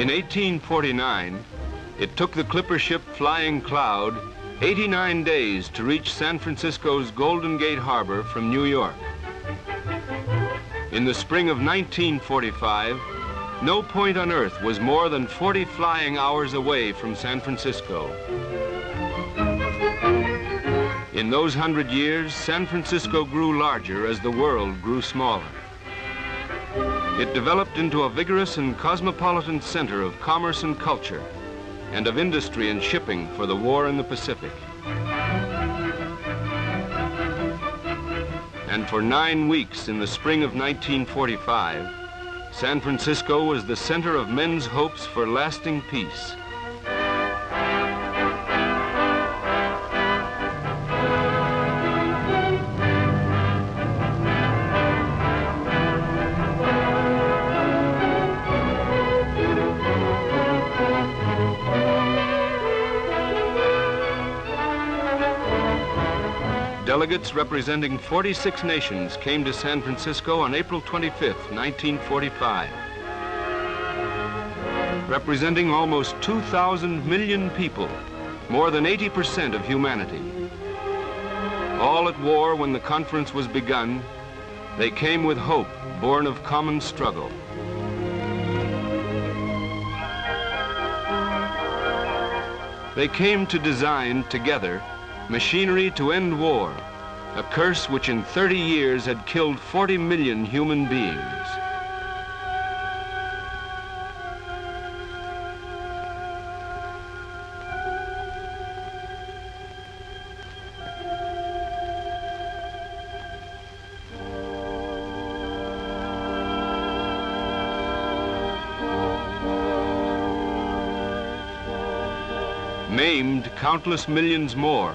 In 1849, it took the clipper ship Flying Cloud 89 days to reach San Francisco's Golden Gate Harbor from New York. In the spring of 1945, no point on Earth was more than 40 flying hours away from San Francisco. In those 100 years, San Francisco grew larger as the world grew smaller. It developed into a vigorous and cosmopolitan center of commerce and culture, and of industry and shipping for the war in the Pacific. And for 9 weeks in the spring of 1945, San Francisco was the center of men's hopes for lasting peace. Delegates representing 46 nations came to San Francisco on April 25th, 1945. Representing almost 2,000 million people, more than 80% of humanity. All at war when the conference was begun, they came with hope, born of common struggle. They came to design together machinery to end war, a curse which in 30 years had killed 40 million human beings. Maimed countless millions more,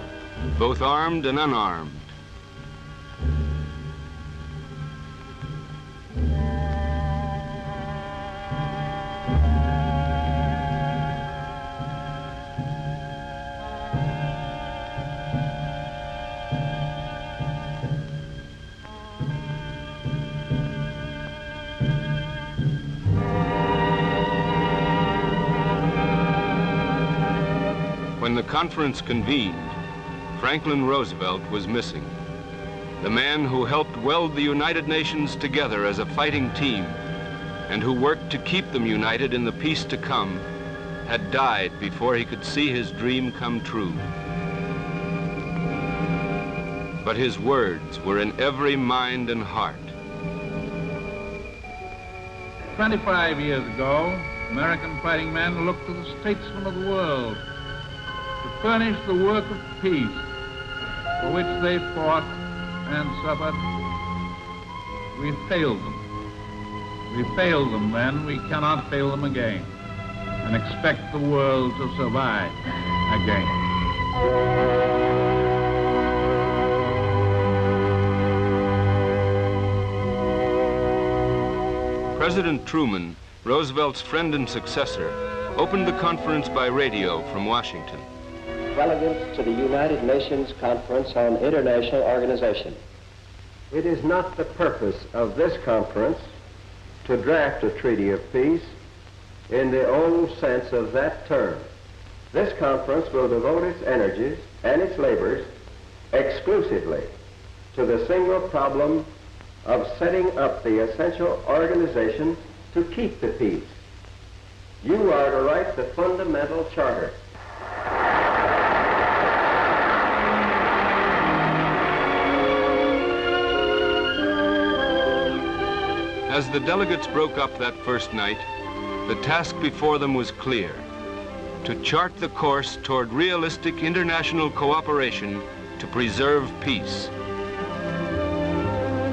both armed and unarmed. When the conference convened, Franklin Roosevelt was missing. The man who helped weld the United Nations together as a fighting team and who worked to keep them united in the peace to come had died before he could see his dream come true. But his words were in every mind and heart. 25 years ago, American fighting men looked to the statesmen of the world to furnish the work of peace for which they fought and suffered. We failed them. We failed them then, we cannot fail them again and expect the world to survive again. President Truman, Roosevelt's friend and successor, opened the conference by radio from Washington. Delegates to the United Nations Conference on International Organization. It is not the purpose of this conference to draft a treaty of peace in the old sense of that term. This conference will devote its energies and its labors exclusively to the single problem of setting up the essential organization to keep the peace. You are to write the fundamental charter. As the delegates broke up that first night, the task before them was clear: to chart the course toward realistic international cooperation to preserve peace.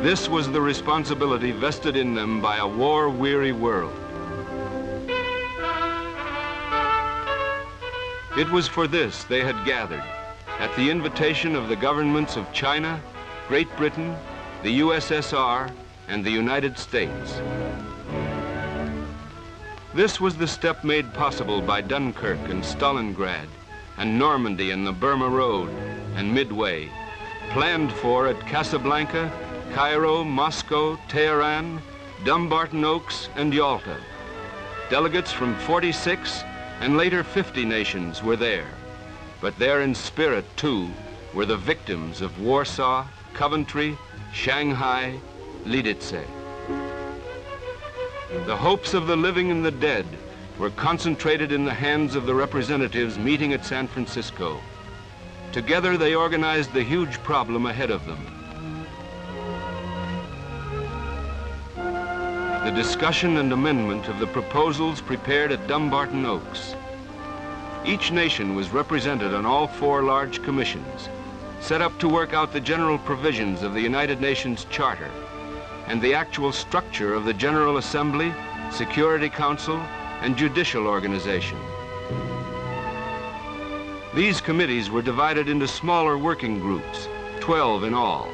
This was the responsibility vested in them by a war-weary world. It was for this they had gathered, at the invitation of the governments of China, Great Britain, the USSR, and the United States. This was the step made possible by Dunkirk and Stalingrad, and Normandy and the Burma Road, and Midway, planned for at Casablanca, Cairo, Moscow, Tehran, Dumbarton Oaks, and Yalta. Delegates from 46 and later 50 nations were there. But there in spirit, too, were the victims of Warsaw, Coventry, Shanghai, Lidice. The hopes of the living and the dead were concentrated in the hands of the representatives meeting at San Francisco. Together they organized the huge problem ahead of them. The discussion and amendment of the proposals prepared at Dumbarton Oaks. Each nation was represented on all 4 large commissions, set up to work out the general provisions of the United Nations Charter and the actual structure of the General Assembly, Security Council, and judicial organization. These committees were divided into smaller working groups, 12 in all.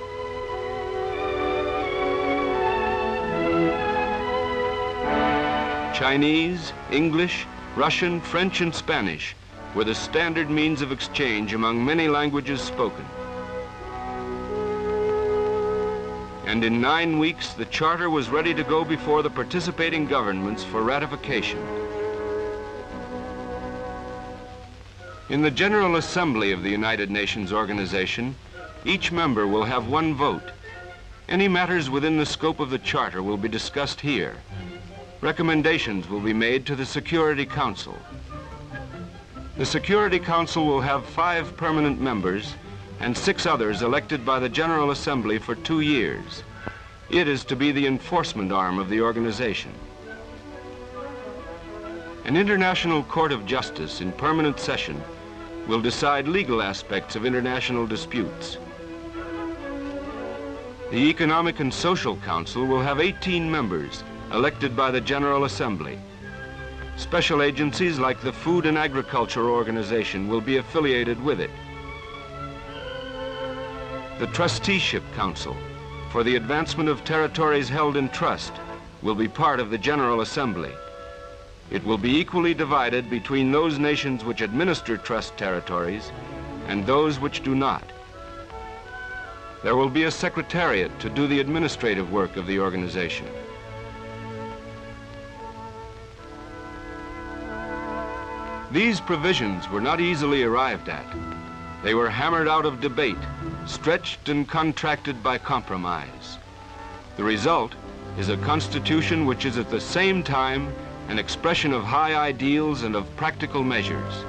Chinese, English, Russian, French, and Spanish were the standard means of exchange among many languages spoken. And in 9 weeks, the charter was ready to go before the participating governments for ratification. In the General Assembly of the United Nations Organization, each member will have 1 vote. Any matters within the scope of the charter will be discussed here. Recommendations will be made to the Security Council. The Security Council will have 5 permanent members and 6 others elected by the General Assembly for 2 years. It is to be the enforcement arm of the organization. An International Court of Justice in permanent session will decide legal aspects of international disputes. The Economic and Social Council will have 18 members elected by the General Assembly. Special agencies like the Food and Agriculture Organization will be affiliated with it. The Trusteeship Council, for the advancement of territories held in trust, will be part of the General Assembly. It will be equally divided between those nations which administer trust territories and those which do not. There will be a secretariat to do the administrative work of the organization. These provisions were not easily arrived at. They were hammered out of debate, stretched and contracted by compromise. The result is a constitution which is at the same time an expression of high ideals and of practical measures.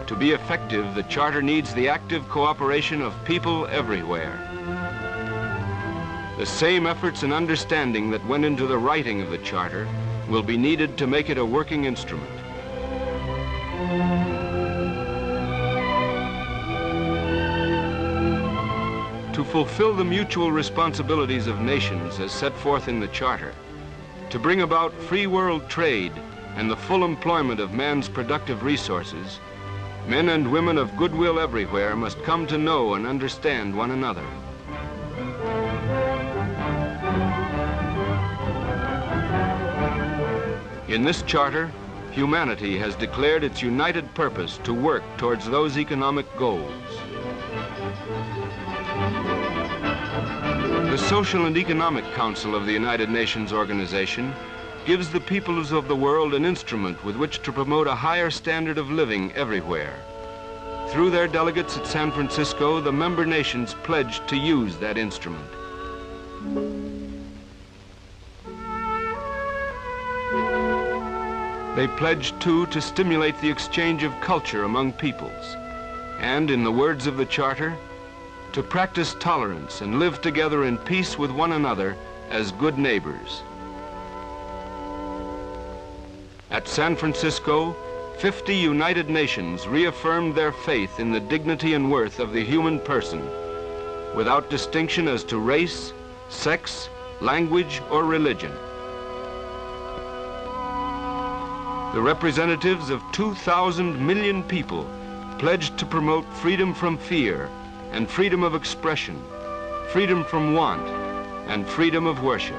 To be effective, the Charter needs the active cooperation of people everywhere. The same efforts and understanding that went into the writing of the Charter will be needed to make it a working instrument. To fulfill the mutual responsibilities of nations as set forth in the Charter, to bring about free world trade and the full employment of man's productive resources, men and women of goodwill everywhere must come to know and understand one another. In this Charter, humanity has declared its united purpose to work towards those economic goals. The Social and Economic Council of the United Nations Organization gives the peoples of the world an instrument with which to promote a higher standard of living everywhere. Through their delegates at San Francisco, the member nations pledged to use that instrument. They pledged, too, to stimulate the exchange of culture among peoples, and, in the words of the Charter, to practice tolerance and live together in peace with one another as good neighbors. At San Francisco, 50 United Nations reaffirmed their faith in the dignity and worth of the human person, without distinction as to race, sex, language, or religion. The representatives of 2,000 million people pledged to promote freedom from fear and freedom of expression, freedom from want, and freedom of worship.